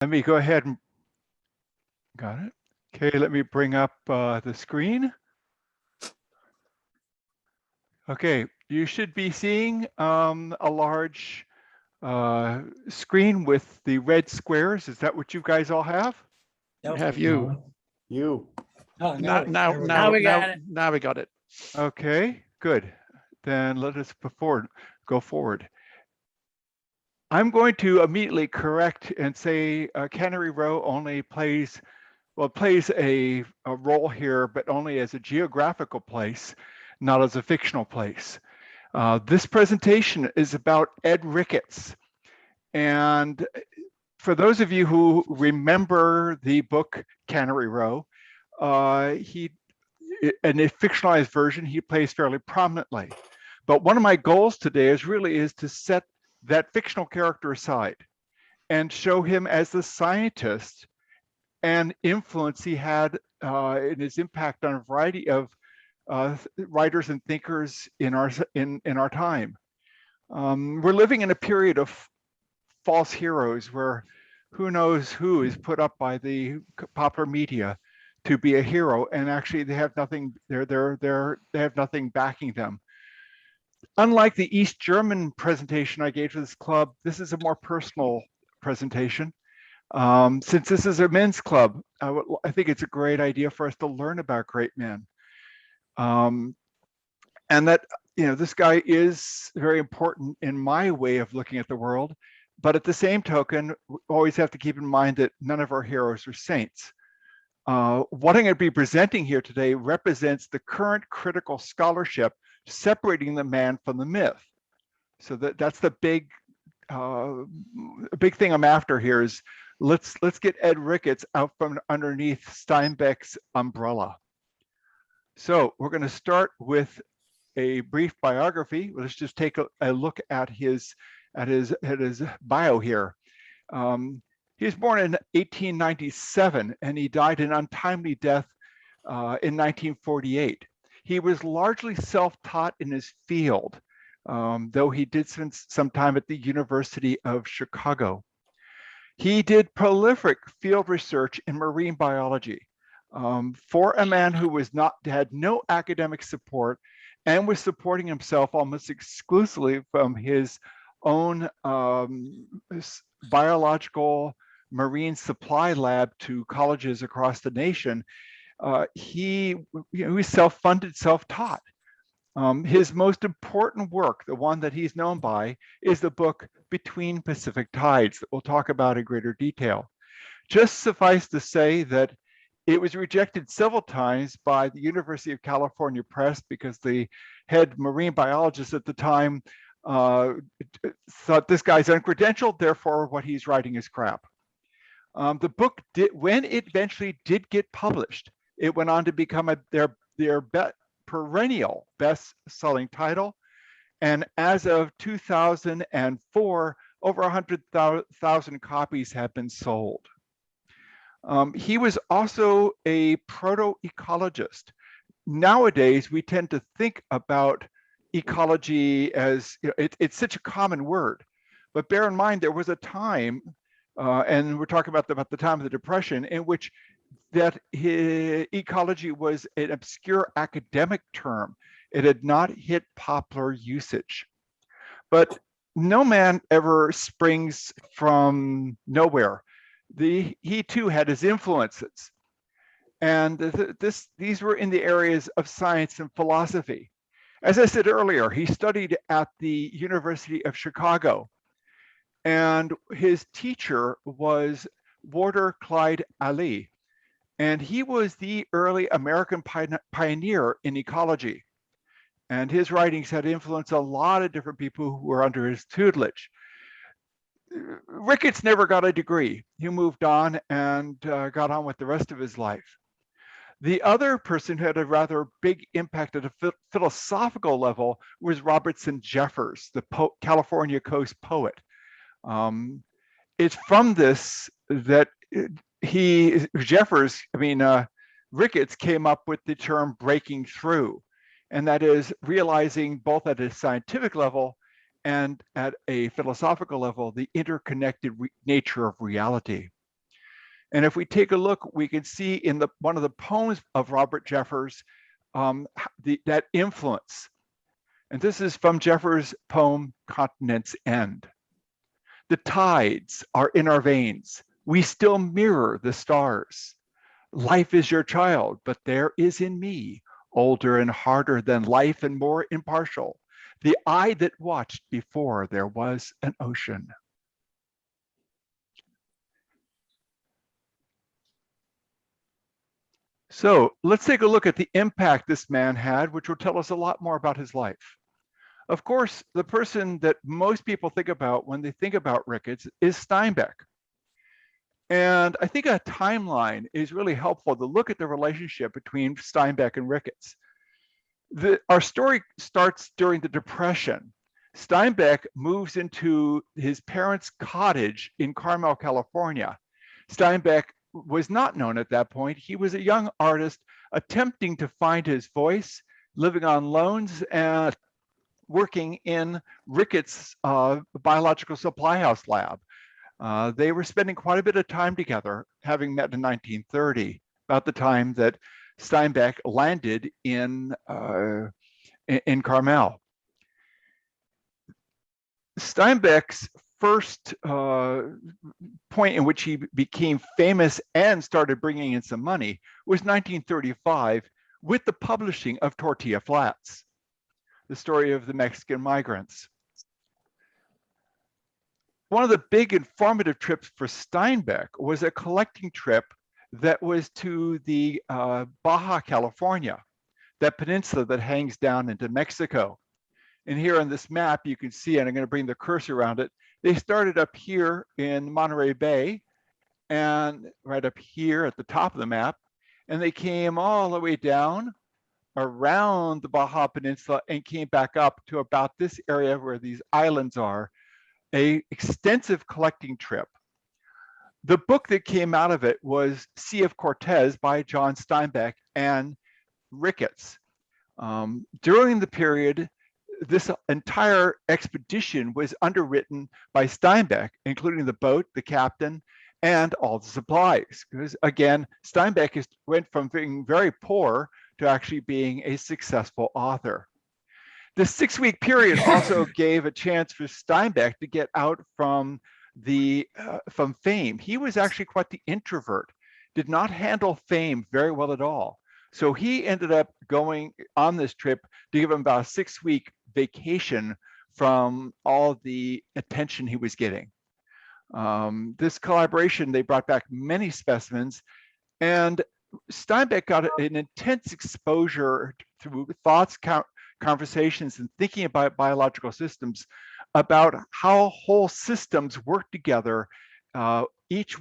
Let me go ahead and got it. Okay, let me bring up the screen. Okay, you should be seeing a large screen with the red squares. Is that what you guys all have? Nope. Have you? No. You. Oh, Now, now, there we now, go. we now, got it. now we got it. Okay, good. Then let us go forward. I'm going to immediately correct and say Cannery Row only plays a role here, but only as a geographical place, not as a fictional place. This presentation is about Ed Ricketts. And for those of you who remember the book Cannery Row, in a fictionalized version, he plays fairly prominently. But one of my goals today is to set that fictional character aside and show him as the scientist and influence he had in his impact on a variety of writers and thinkers in our time. We're living in a period of false heroes where who knows who is put up by the popular media to be a hero, and actually they have nothing. They have nothing backing them. Unlike the East German presentation I gave to this club, this is a more personal presentation. Since this is a men's club, I think it's a great idea for us to learn about great men. And that, this guy is very important in my way of looking at the world. But at the same token, we always have to keep in mind that none of our heroes are saints. What I'm going to be presenting here today represents the current critical scholarship separating the man from the myth. So that's the big thing I'm after here is let's get Ed Ricketts out from underneath Steinbeck's umbrella. So we're going to start with a brief biography. Let's just take a look at his bio here. He was born in 1897 and he died an untimely death in 1948. He was largely self-taught in his field, though he did spend some time at the University of Chicago. He did prolific field research in marine biology. For a man who had no academic support and was supporting himself almost exclusively from his own biological marine supply lab to colleges across the nation, he was self-funded, self-taught. His most important work, the one that he's known by, is the book Between Pacific Tides that we'll talk about in greater detail. Just suffice to say that it was rejected several times by the University of California Press because the head marine biologist at the time thought this guy's uncredentialed, therefore what he's writing is crap. The book, when it eventually did get published, it went on to become their perennial best-selling title. And as of 2004, over 100,000 copies have been sold. He was also a proto-ecologist. Nowadays, we tend to think about ecology as, it's such a common word, but bear in mind, there was a time, and we're talking about the time of the Depression, in which that ecology was an obscure academic term. It had not hit popular usage. But no man ever springs from nowhere. He too had his influences. And these were in the areas of science and philosophy. As I said earlier, he studied at the University of Chicago. And his teacher was Warder Clyde Ali. And he was the early American pioneer in ecology. And his writings had influenced a lot of different people who were under his tutelage. Ricketts never got a degree. He moved on and got on with the rest of his life. The other person who had a rather big impact at a philosophical level was Robertson Jeffers, the California Coast poet. It's from this that Ricketts came up with the term breaking through, and that is realizing both at a scientific level and at a philosophical level, the interconnected nature of reality. And if we take a look, we can see in one of the poems of Robert Jeffers that influence. And this is from Jeffers' poem, Continent's End. The tides are in our veins. We still mirror the stars. Life is your child, but there is in me, older and harder than life and more impartial, the eye that watched before there was an ocean. So let's take a look at the impact this man had, which will tell us a lot more about his life. Of course, the person that most people think about when they think about Ricketts is Steinbeck. And I think a timeline is really helpful to look at the relationship between Steinbeck and Ricketts. Our story starts during the Depression. Steinbeck moves into his parents' cottage in Carmel, California. Steinbeck was not known at that point. He was a young artist attempting to find his voice, living on loans and working in Ricketts' biological supply house lab. They were spending quite a bit of time together, having met in 1930, about the time that Steinbeck landed in Carmel. Steinbeck's first point in which he became famous and started bringing in some money was 1935 with the publishing of Tortilla Flats, the story of the Mexican migrants. One of the big informative trips for Steinbeck was a collecting trip that was to the Baja California, that peninsula that hangs down into Mexico. And here on this map, you can see, and I'm going to bring the cursor around it, they started up here in Monterey Bay and right up here at the top of the map, and they came all the way down around the Baja Peninsula and came back up to about this area where these islands are, an extensive collecting trip. The book that came out of it was Sea of Cortez by John Steinbeck and Ricketts. During the period, this entire expedition was underwritten by Steinbeck, including the boat, the captain, and all the supplies. Because again, Steinbeck went from being very poor to actually being a successful author. The 6-week period also gave a chance for Steinbeck to get out from fame. He was actually quite the introvert, did not handle fame very well at all. So he ended up going on this trip to give him about a 6-week vacation from all the attention he was getting. This collaboration, they brought back many specimens, and Steinbeck got an intense exposure through thoughts, conversations, and thinking about biological systems, about how whole systems work together, each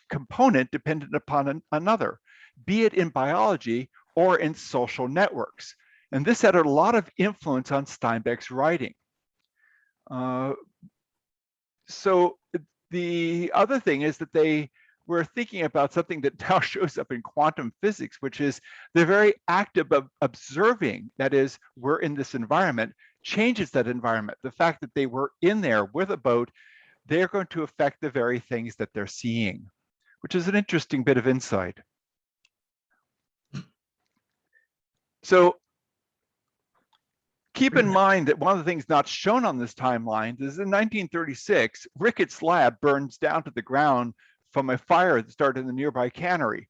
component dependent upon another, be it in biology or in social networks. And this had a lot of influence on Steinbeck's writing. So the other thing is that they were thinking about something that now shows up in quantum physics, which is the very act of observing, that is, we're in this environment, changes that environment. The fact that they were in there with a boat, they're going to affect the very things that they're seeing, which is an interesting bit of insight. So keep in mind that one of the things not shown on this timeline is in 1936, Ricketts' lab burns down to the ground from a fire that started in the nearby cannery.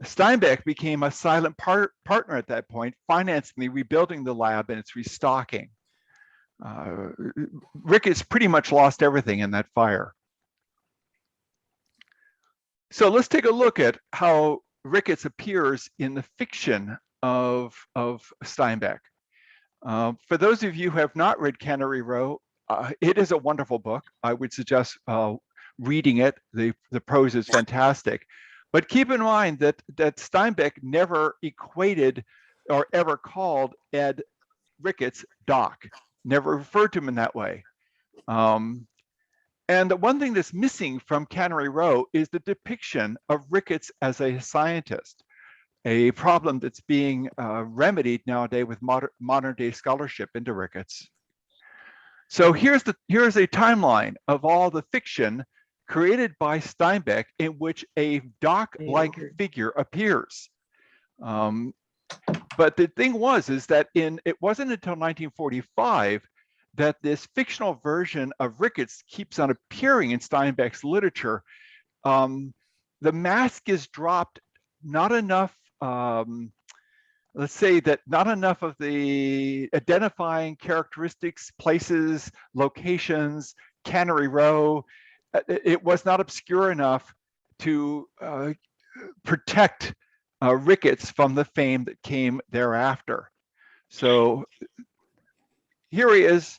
Steinbeck became a silent partner at that point, financing the rebuilding the lab and its restocking. Ricketts pretty much lost everything in that fire. So let's take a look at how Ricketts appears in the fiction of Steinbeck. For those of you who have not read Cannery Row, it is a wonderful book. I would suggest reading it. The prose is fantastic. But keep in mind that Steinbeck never equated or ever called Ed Ricketts Doc, never referred to him in that way. And the one thing that's missing from Cannery Row is the depiction of Ricketts as a scientist, a problem that's being remedied nowadays with modern day scholarship into Ricketts. So here's a timeline of all the fiction created by Steinbeck, in which a dock-like figure appears. But the thing is that it wasn't until 1945 that this fictional version of Ricketts keeps on appearing in Steinbeck's literature. The mask is dropped, not enough, let's say that not enough of the identifying characteristics, places, locations, Cannery Row, it was not obscure enough to protect Ricketts from the fame that came thereafter. So here he is.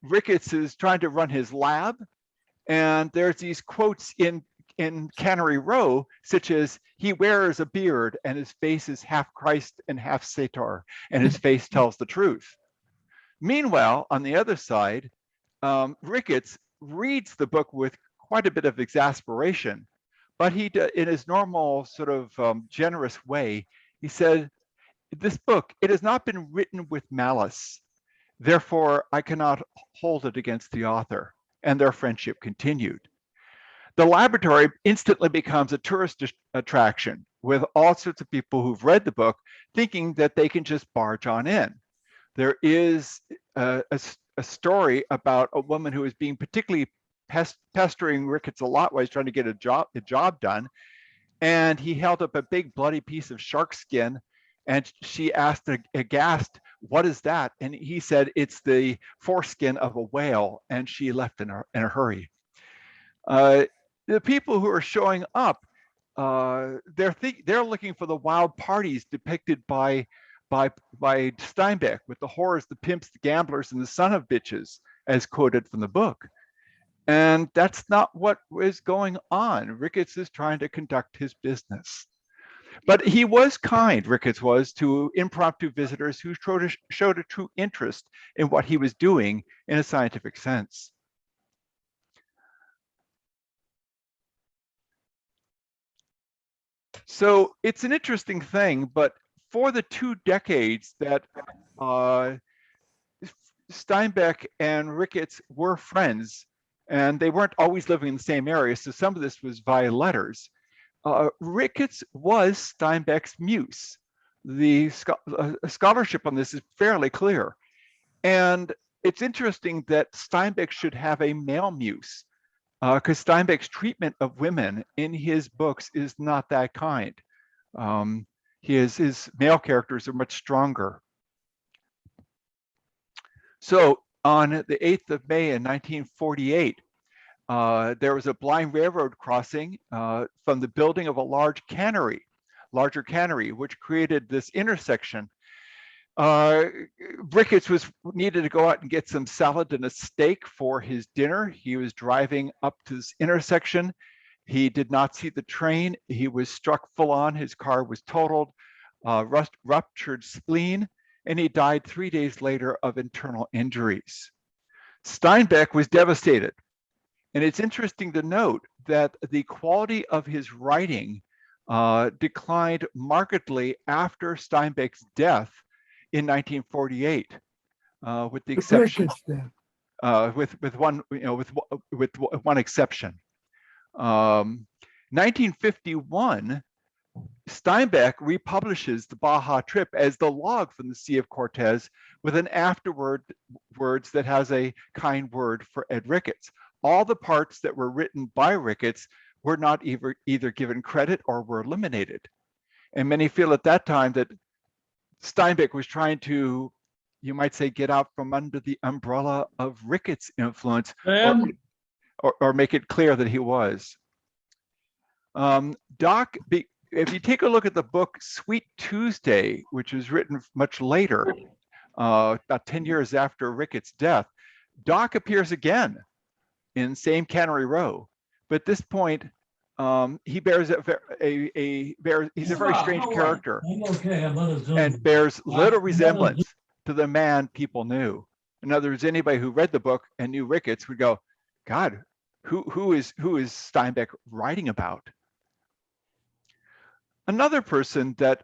Ricketts is trying to run his lab, and there's these quotes in Cannery Row, such as, "He wears a beard and his face is half Christ and half Sator, and his face tells the truth." Meanwhile, on the other side, Ricketts reads the book with quite a bit of exasperation, but he, in his normal sort of generous way, he said, "This book, it has not been written with malice. Therefore, I cannot hold it against the author." And their friendship continued. The laboratory instantly becomes a tourist attraction, with all sorts of people who've read the book thinking that they can just barge on in. There is a story about a woman who is being particularly pestering Ricketts a lot while he's trying to get a job done. And he held up a big bloody piece of shark skin, and she asked aghast, "What is that?" And he said, "It's the foreskin of a whale," and she left in a hurry. The people who are showing up, they're looking for the wild parties depicted by Steinbeck, with the whores, the pimps, the gamblers, and the son of bitches, as quoted from the book. And that's not what is going on. Ricketts is trying to conduct his business. But he was kind, Ricketts was, to impromptu visitors who showed a true interest in what he was doing in a scientific sense. So it's an interesting thing, but for the 2 decades that Steinbeck and Ricketts were friends, and they weren't always living in the same area, so some of this was via letters, Ricketts was Steinbeck's muse. The scholarship on this is fairly clear. And it's interesting that Steinbeck should have a male muse, because Steinbeck's treatment of women in his books is not that kind. His male characters are much stronger. So on the 8th of May in 1948, there was a blind railroad crossing from the building of a larger cannery, which created this intersection. Ricketts needed to go out and get some salad and a steak for his dinner. He was driving up to this intersection. He did not see the train. He was struck full on. His car was totaled, ruptured spleen, and he died 3 days later of internal injuries. Steinbeck was devastated. And it's interesting to note that the quality of his writing declined markedly after Steinbeck's death in 1948, with the exception, with one exception. 1951, Steinbeck republishes the Baja trip as the log from the Sea of Cortez, with an afterwards that has a kind word for Ed Ricketts. All the parts that were written by Ricketts were not either given credit or were eliminated. And many feel at that time that Steinbeck was trying to, you might say, get out from under the umbrella of Ricketts' influence, or make it clear that he was. If you take a look at the book Sweet Tuesday, which was written much later, about 10 years after Ricketts' death, Doc appears again in same Cannery Row, but at this point, he bears he's a very strange character, and bears little resemblance to the man people knew. In other words, anybody who read the book and knew Ricketts would go, "God, who is Steinbeck writing about?" Another person that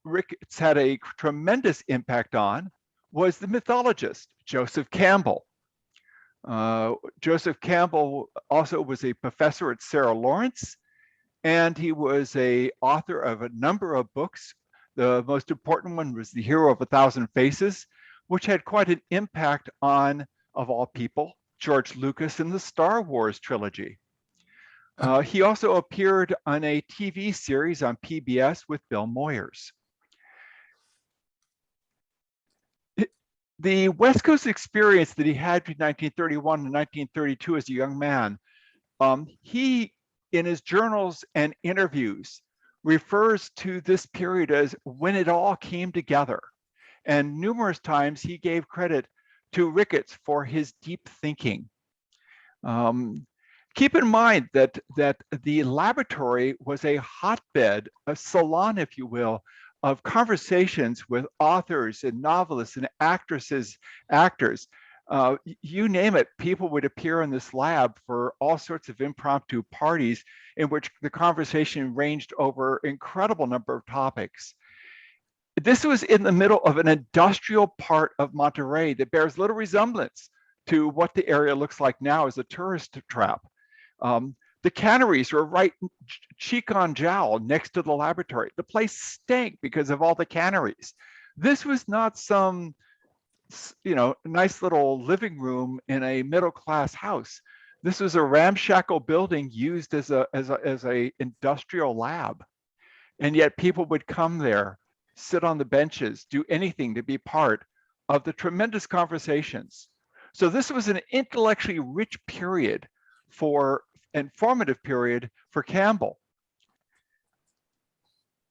Ricketts had a tremendous impact on was the mythologist, Joseph Campbell. Joseph Campbell also was a professor at Sarah Lawrence, and he was a author of a number of books. The most important one was The Hero of a Thousand Faces, which had quite an impact on, of all people, George Lucas in the Star Wars trilogy. He also appeared on a TV series on PBS with Bill Moyers. The West Coast experience that he had between 1931 and 1932 as a young man, he, in his journals and interviews, refers to this period as when it all came together. And numerous times he gave credit to Ricketts for his deep thinking. Keep in mind that the laboratory was a hotbed, a salon, if you will, of conversations with authors and novelists and actors. You name it, people would appear in this lab for all sorts of impromptu parties in which the conversation ranged over an incredible number of topics. This was in the middle of an industrial part of Monterey that bears little resemblance to what the area looks like now as a tourist trap. The canneries were right cheek on jowl next to the laboratory. The place stank because of all the canneries. This was not some, nice little living room in a middle-class house. This was a ramshackle building used as a industrial lab. And yet people would come there, sit on the benches, do anything to be part of the tremendous conversations. So this was an intellectually rich period and formative period for Campbell.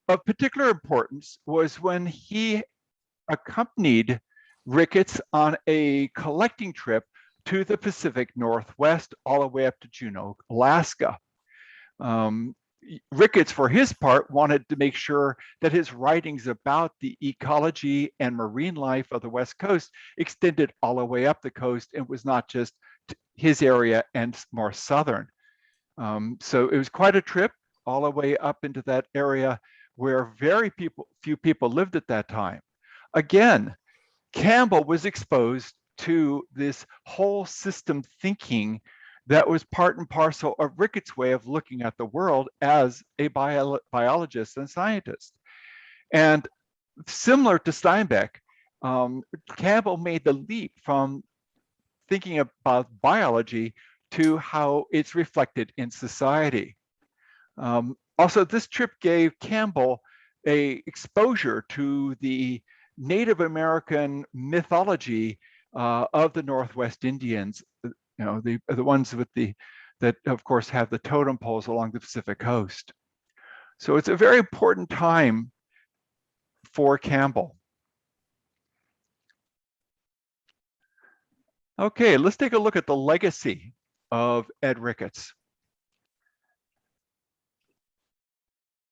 Of particular importance was when he accompanied Ricketts on a collecting trip to the Pacific Northwest, all the way up to Juneau, Alaska. Ricketts, for his part, wanted to make sure that his writings about the ecology and marine life of the West Coast extended all the way up the coast and was not just his area and more southern. So it was quite a trip all the way up into that area where very few people lived at that time. Again, Campbell was exposed to this whole system thinking that was part and parcel of Ricketts' way of looking at the world as a biologist and scientist. And similar to Steinbeck, Campbell made the leap from thinking about biology to how it's reflected in society. Also, this trip gave Campbell a exposure to the Native American mythology of the Northwest Indians, the ones with that of course have the totem poles along the Pacific coast. So it's a very important time for Campbell. Okay, let's take a look at the legacy of Ed Ricketts.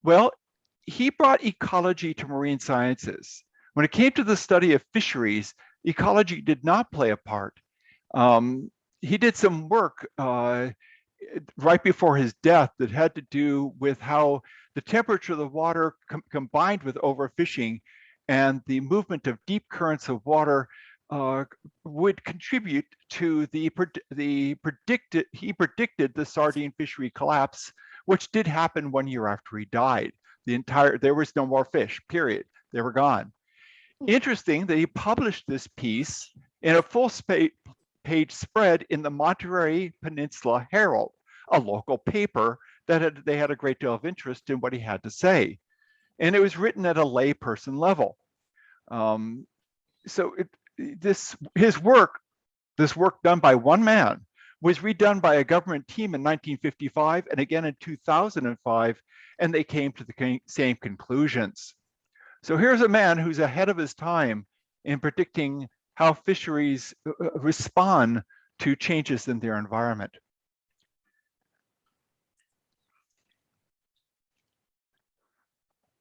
Well, he brought ecology to marine sciences. When it came to the study of fisheries, ecology did not play a part. He did some work right before his death that had to do with how the temperature of the water combined with overfishing and the movement of deep currents of water would contribute to he predicted the sardine fishery collapse, which did happen 1 year after he died. There was no more fish, period. They were gone. Interesting that he published this piece in a full page spread in the Monterey Peninsula Herald, a local paper that they had a great deal of interest in what he had to say. And it was written at a layperson level. This work done by one man was redone by a government team in 1955 and again in 2005, and they came to the same conclusions. So here's a man who's ahead of his time in predicting how fisheries respond to changes in their environment.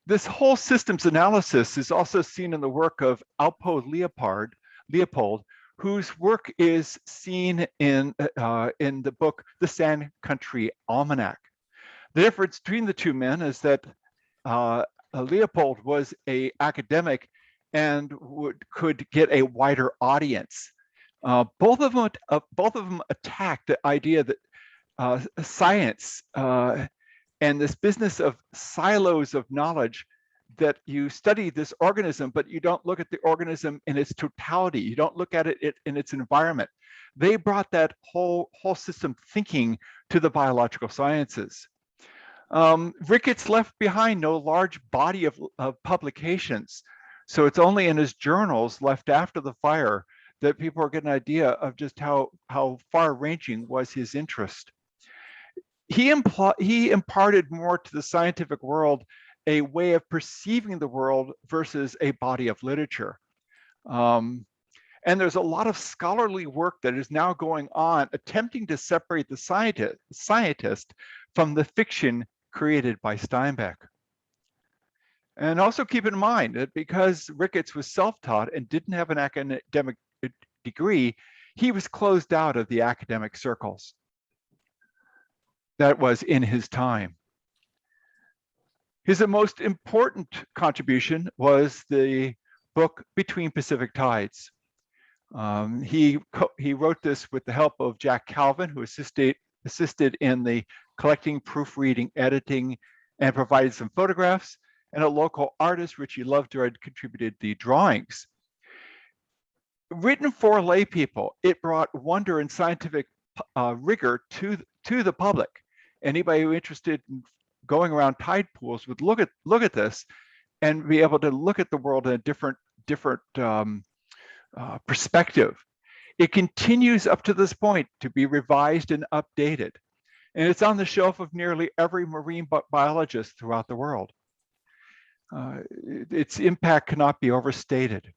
This whole systems analysis is also seen in the work of Alpo Leopold, whose work is seen in the book, The Sand Country Almanac. The difference between the two men is that Leopold was an academic and could get a wider audience. Both of them attacked the idea that science and this business of silos of knowledge, that you study this organism, but you don't look at the organism in its totality. You don't look at it in its environment. They brought that whole system thinking to the biological sciences. Ricketts left behind no large body of publications. So it's only in his journals left after the fire that people are getting an idea of just how far-ranging was his interest. He imparted more to the scientific world a way of perceiving the world versus a body of literature. And there's a lot of scholarly work that is now going on attempting to separate the scientist from the fiction created by Steinbeck. And also keep in mind that because Ricketts was self-taught and didn't have an academic degree, he was closed out of the academic circles. That was in his time. His most important contribution was the book Between Pacific Tides. He wrote this with the help of Jack Calvin, who assisted in the collecting, proofreading, editing, and provided some photographs, and a local artist, Richie Lovejoy, contributed the drawings. Written for lay people, it brought wonder and scientific rigor to the public. Anybody who interested in going around tide pools would look at this and be able to look at the world in a different perspective. It continues up to this point to be revised and updated, and it's on the shelf of nearly every marine biologist throughout the world. Its impact cannot be overstated.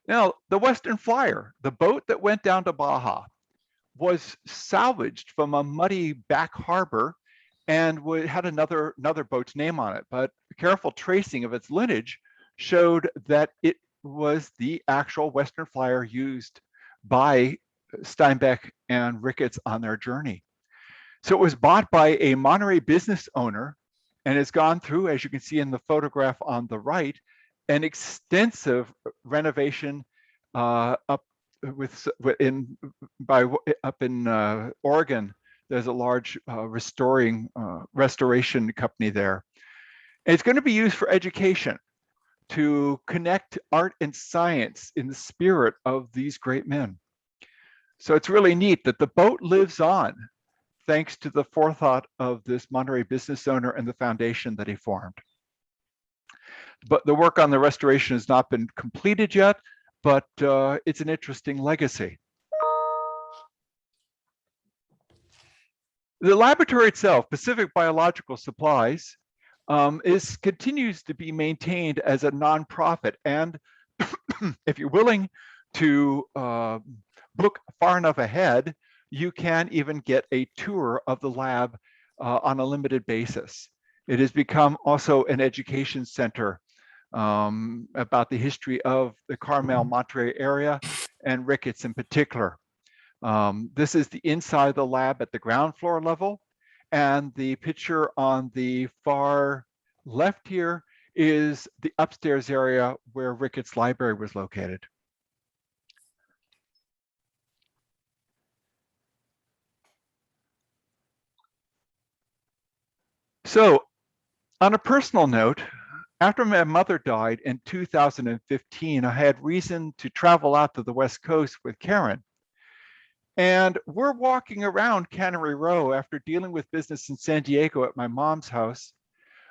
Now, the Western Flyer, the boat that went down to Baja, was salvaged from a muddy back harbor and had another boat's name on it. But careful tracing of its lineage showed that it was the actual Western Flyer used by Steinbeck and Ricketts on their journey. So it was bought by a Monterey business owner and has gone through, as you can see in the photograph on the right, an extensive renovation up in Oregon. There's a large restoration company there. And it's going to be used for education, to connect art and science in the spirit of these great men. So it's really neat that the boat lives on thanks to the forethought of this Monterey business owner and the foundation that he formed. But the work on the restoration has not been completed yet, but it's an interesting legacy. The laboratory itself, Pacific Biological Supplies, continues to be maintained as a nonprofit. And if you're willing to book far enough ahead, you can even get a tour of the lab on a limited basis. It has become also an education center about the history of the Carmel-Monterey area and Ricketts in particular. This is the inside of the lab at the ground floor level, and the picture on the far left here is the upstairs area where Ricketts Library was located. So, on a personal note, after my mother died in 2015, I had reason to travel out to the West Coast with Karen. And we're walking around Cannery Row after dealing with business in San Diego at my mom's house.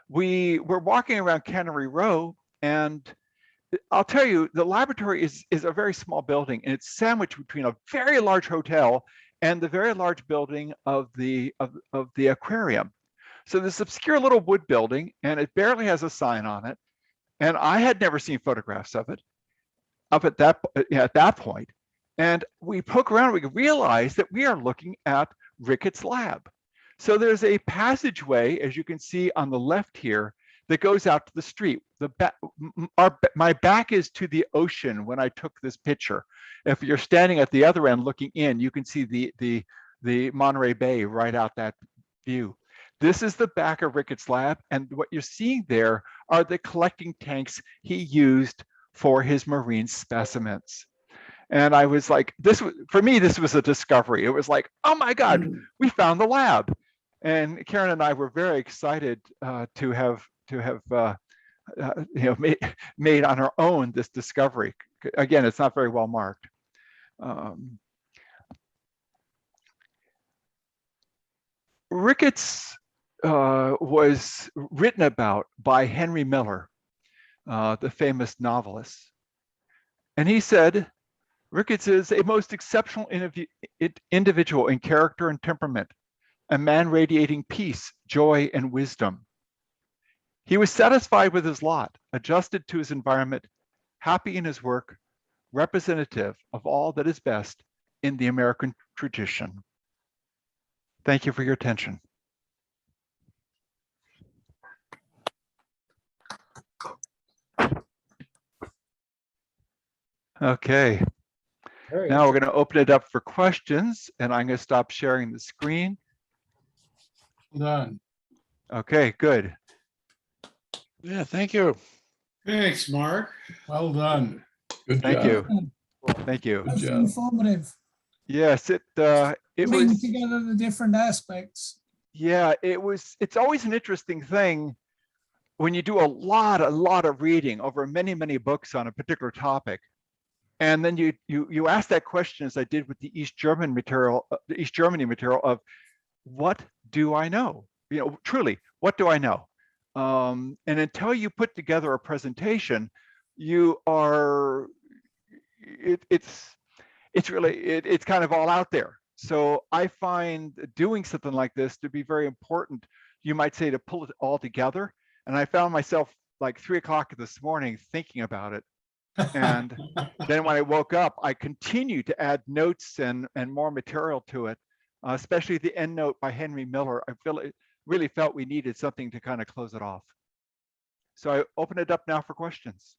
We were walking around Cannery Row, and I'll tell you, the laboratory is a very small building, and it's sandwiched between a very large hotel and the very large building of the aquarium. So this obscure little wood building, and it barely has a sign on it. And I had never seen photographs of it up at that point. And we poke around, we realize that we are looking at Ricketts' lab. So there's a passageway, as you can see on the left here, that goes out to the street. My back is to the ocean when I took this picture. If you're standing at the other end looking in, you can see the Monterey Bay right out that view. This is the back of Ricketts' lab, and what you're seeing there are the collecting tanks he used for his marine specimens. And I was like, this was, for me, this was a discovery. It was like, oh my God, we found the lab. And Karen and I were very excited to have made on our own this discovery. Again, it's not very well marked. Ricketts was written about by Henry Miller, the famous novelist. And he said, Ricketts is a most exceptional individual in character and temperament, a man radiating peace, joy, and wisdom. He was satisfied with his lot, adjusted to his environment, happy in his work, representative of all that is best in the American tradition. Thank you for your attention. Okay. Now we're going to open it up for questions, and I'm going to stop sharing the screen. Done. Okay, good. Yeah, thank you. Thanks, Mark. Well done. Good Thank job. you. Thank you. Good That's job. informative. Yes, it Bring was. together the different aspects. Yeah, it was. It's always an interesting thing when you do a lot of reading over many books on a particular topic, and then you ask that question, as I did with the East Germany material of what do I know? You know, truly, what do I know? And until you put together a presentation, you are it's kind of all out there. So I find doing something like this to be very important. You might say, to pull it all together. And I found myself like 3 o'clock this morning thinking about it. And then when I woke up, I continued to add notes and more material to it, especially the end note by Henry Miller. I really felt we needed something to kind of close it off. So I open it up now for questions.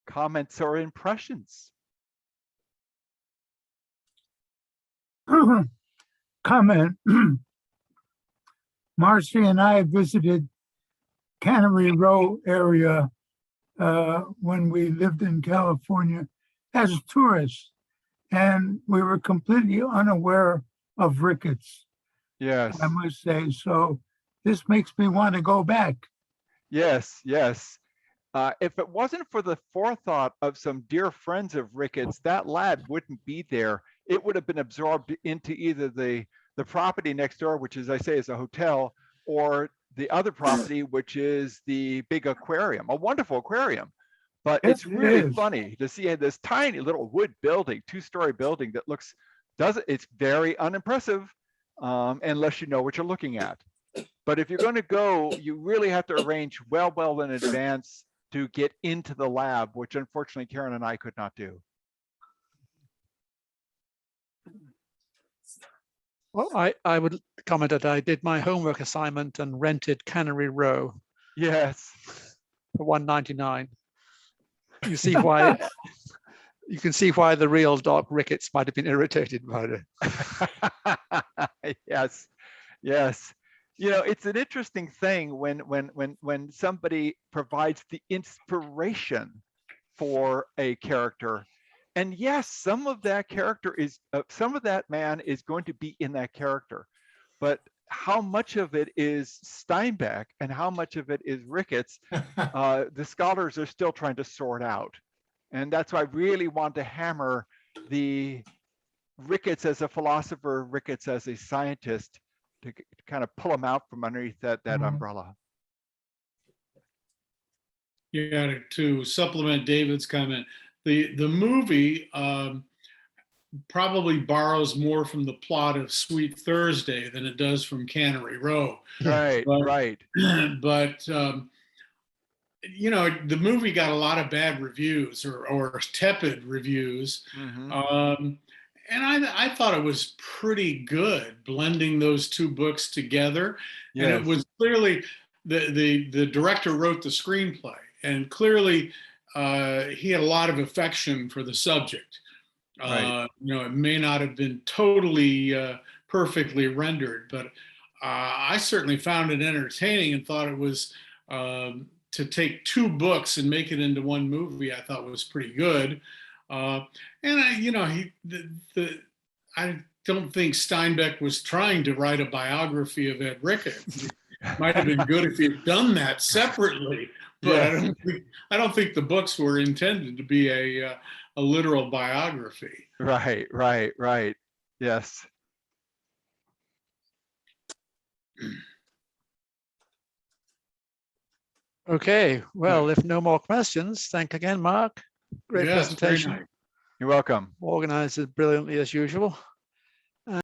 Comments or impressions? Comment. Marcy and I visited Cannery Row area when we lived in California as tourists, and we were completely unaware of Ricketts, Yes. I must say. So this makes me want to go back. Yes, yes. If it wasn't for the forethought of some dear friends of Ricketts, that lab wouldn't be there. It would have been absorbed into either the property next door, which, as I say, is a hotel, or the other property, which is the big aquarium, a wonderful aquarium. But Yes, it's it really is. funny to see this tiny little wood building, 2-story building that it's very unimpressive unless you know what you're looking at. But if you're going to go, you really have to arrange well in advance to get into the lab, which unfortunately Karen and I could not do. Well, I would comment that I did my homework assignment and rented Cannery Row Yes. for $1.99. You see why? You can see why the real Doc Ricketts might have been irritated by it. Yes, yes. You know, it's an interesting thing when somebody provides the inspiration for a character. And yes, some of that character is, some of that man is going to be in that character. But how much of it is Steinbeck and how much of it is Ricketts, the scholars are still trying to sort out. And that's why I really want to hammer the Ricketts as a philosopher, Ricketts as a scientist, to kind of pull them out from underneath that umbrella. Yeah, to supplement David's comment, the movie probably borrows more from the plot of Sweet Thursday than it does from Cannery Row. Right, But, right. But you know, the movie got a lot of bad reviews or tepid reviews. Mm-hmm. And I thought it was pretty good blending those 2 books together. Yes. And it was clearly the director wrote the screenplay, and clearly he had a lot of affection for the subject. Right. You know, it may not have been totally perfectly rendered, but I certainly found it entertaining and thought it was, to take 2 books and make it into 1 movie, I thought was pretty good. And I don't think Steinbeck was trying to write a biography of Ed Ricketts. It might have been good if he had done that separately, but Yes. I don't think the books were intended to be a literal biography. Right. Yes. Okay, well, if no more questions, thank again, Mark. Great Yes, very presentation. nice. You're welcome. Organized it brilliantly as usual.